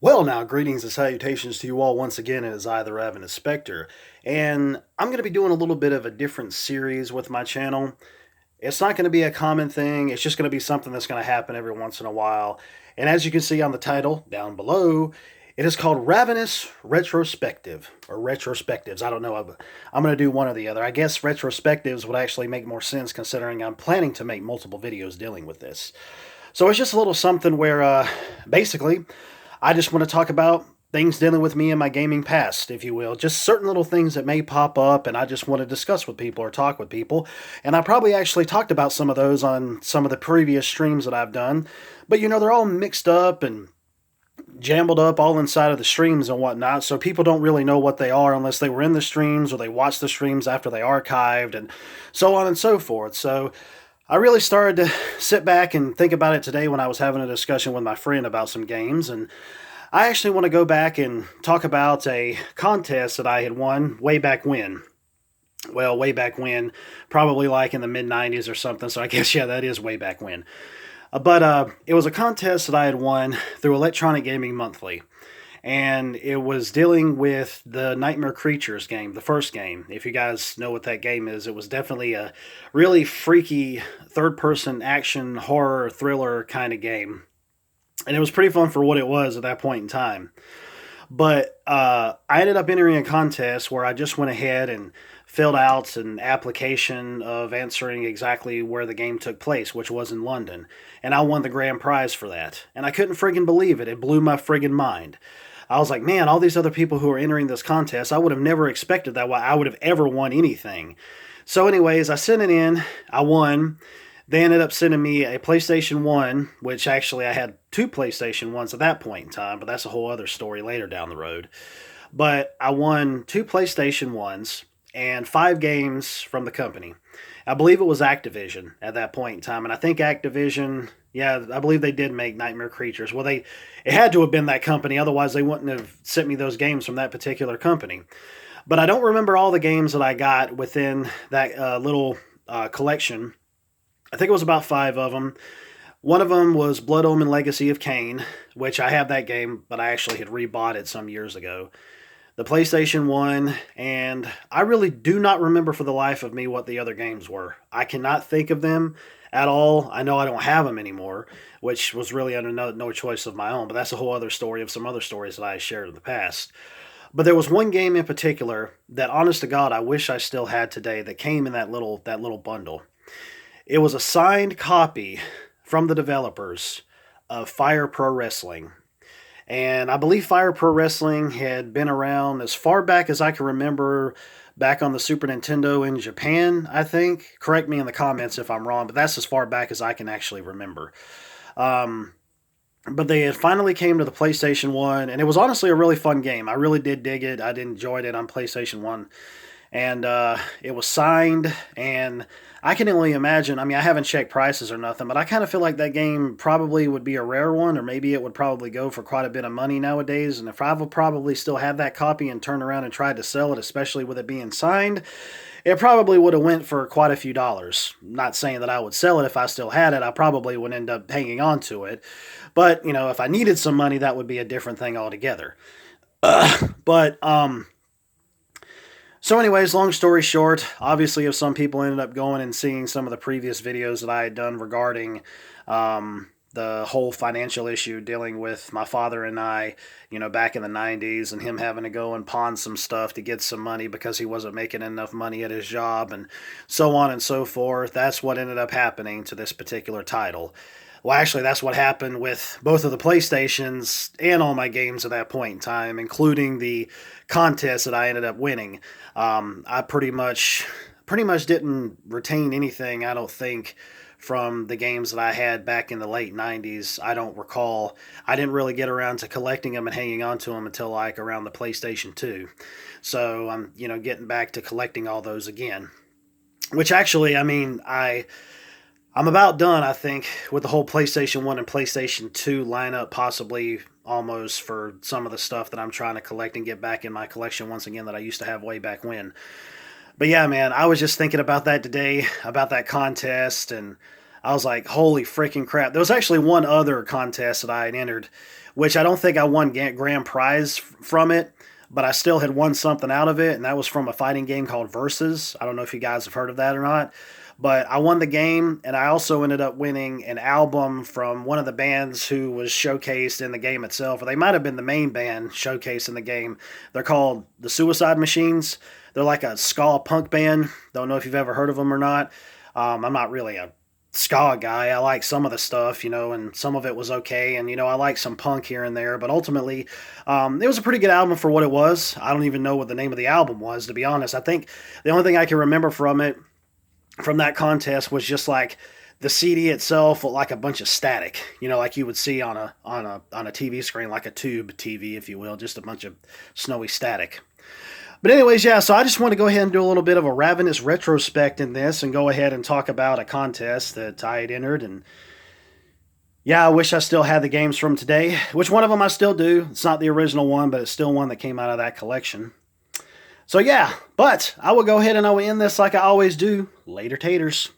Well, now, greetings and salutations to you all once again. It is I, the Ravenous Spectre, and I'm going to be doing a little bit of a different series with my channel. It's not going to be a common thing, it's just going to be something that's going to happen every once in a while. And as you can see on the title down below, it is called Ravenous Retrospective, or Retrospectives. I don't know. I'm going to do one or the other. I guess Retrospectives would actually make more sense considering I'm planning to make multiple videos dealing with this. So it's just a little something where basically I just want to talk about things dealing with me in my gaming past, if you will. Just certain little things that may pop up, and I just want to discuss with people or talk with people. And I probably actually talked about some of those on some of the previous streams that I've done. But they're all mixed up and jumbled up all inside of the streams and whatnot, so people don't really know what they are unless they were in the streams or they watched the streams after they archived and so on and so forth. So I really started to sit back and think about it today when I was having a discussion with my friend about some games, and I actually want to go back and talk about a contest that I had won way back when. Well, way back when, probably like in the mid 90s or something, so I guess, yeah, that is way back when. But it was a contest that I had won through Electronic Gaming Monthly. And it was dealing with the Nightmare Creatures game, the first game. If you guys know what that game is, it was definitely a really freaky third person action horror thriller kind of game. And it was pretty fun for what it was at that point in time. But I ended up entering a contest where I just went ahead and filled out an application of answering exactly where the game took place, which was in London. And I won the grand prize for that. And I couldn't friggin' believe it. It blew my friggin' mind. I was like, man, all these other people who are entering this contest, I would have never expected that I would have ever won anything. So, anyways, I sent it in. I won. They ended up sending me a PlayStation 1, which actually I had two PlayStation 1s at that point in time, but that's a whole other story later down the road. But I won two PlayStation 1s and 5 games from the company. I believe it was Activision at that point in time, and I think Activision, yeah, I believe they did make Nightmare Creatures. Well, it had to have been that company, otherwise they wouldn't have sent me those games from that particular company. But I don't remember all the games that I got within that little collection. I think it was about 5 of them. One of them was Blood Omen Legacy of Kain, which I have that game, but I actually had rebought it some years ago. The PlayStation 1, and I really do not remember for the life of me what the other games were. I cannot think of them at all. I know I don't have them anymore, which was really under no choice of my own, but that's a whole other story of some other stories that I shared in the past. But there was one game in particular that, honest to God, I wish I still had today that came in that little bundle. It was a signed copy from the developers of Fire Pro Wrestling. And I believe Fire Pro Wrestling had been around as far back as I can remember, back on the Super Nintendo in Japan, I think. Correct me in the comments if I'm wrong, but that's as far back as I can actually remember. Um, but they had finally came to the PlayStation 1, and it was honestly a really fun game. I really did dig it. I enjoyed it on PlayStation 1. And it was signed, and I can only imagine. I mean, I haven't checked prices or nothing, but I kind of feel like that game probably would be a rare one, or maybe it would probably go for quite a bit of money nowadays. And if I would probably still have that copy and turn around and tried to sell it, especially with it being signed, it probably would have went for quite a few dollars. Not saying that I would sell it if I still had it. I probably would end up hanging on to it. But if I needed some money, that would be a different thing altogether. But so, anyways, long story short, obviously, if some people ended up going and seeing some of the previous videos that I had done regarding the whole financial issue dealing with my father and I, back in the 90s, and him having to go and pawn some stuff to get some money because he wasn't making enough money at his job, and so on and so forth, that's what ended up happening to this particular title. Well, actually, that's what happened with both of the PlayStations and all my games at that point in time, including the contest that I ended up winning. I pretty much didn't retain anything, I don't think, from the games that I had back in the late 90s. I don't recall. I didn't really get around to collecting them and hanging on to them until like around the PlayStation 2. So I'm, getting back to collecting all those again. Which actually, I mean, I'm about done, I think, with the whole PlayStation 1 and PlayStation 2 lineup, possibly almost, for some of the stuff that I'm trying to collect and get back in my collection once again that I used to have way back when. But yeah, man, I was just thinking about that today, about that contest, and I was like, holy freaking crap. There was actually one other contest that I had entered, which I don't think I won grand prize from it, but I still had won something out of it, and that was from a fighting game called Versus. I don't know if you guys have heard of that or not, but I won the game, and I also ended up winning an album from one of the bands who was showcased in the game itself, or they might have been the main band showcased in the game. They're called the Suicide Machines. They're like a ska punk band. Don't know if you've ever heard of them or not. I'm not really a ska guy. I like some of the stuff, and some of it was okay. And, I like some punk here and there. But ultimately, it was a pretty good album for what it was. I don't even know what the name of the album was, to be honest. I think the only thing I can remember from it, from that contest, was just like the CD itself looked like a bunch of static, like you would see on a TV screen, like a tube TV, if you will, just a bunch of snowy static. But anyways, yeah, so I just want to go ahead and do a little bit of a Ravenous retrospect in this and go ahead and talk about a contest that I had entered. And yeah, I wish I still had the games from today, which one of them I still do. It's not the original one, but it's still one that came out of that collection. So yeah, but I will go ahead and I will end this like I always do. Later, taters.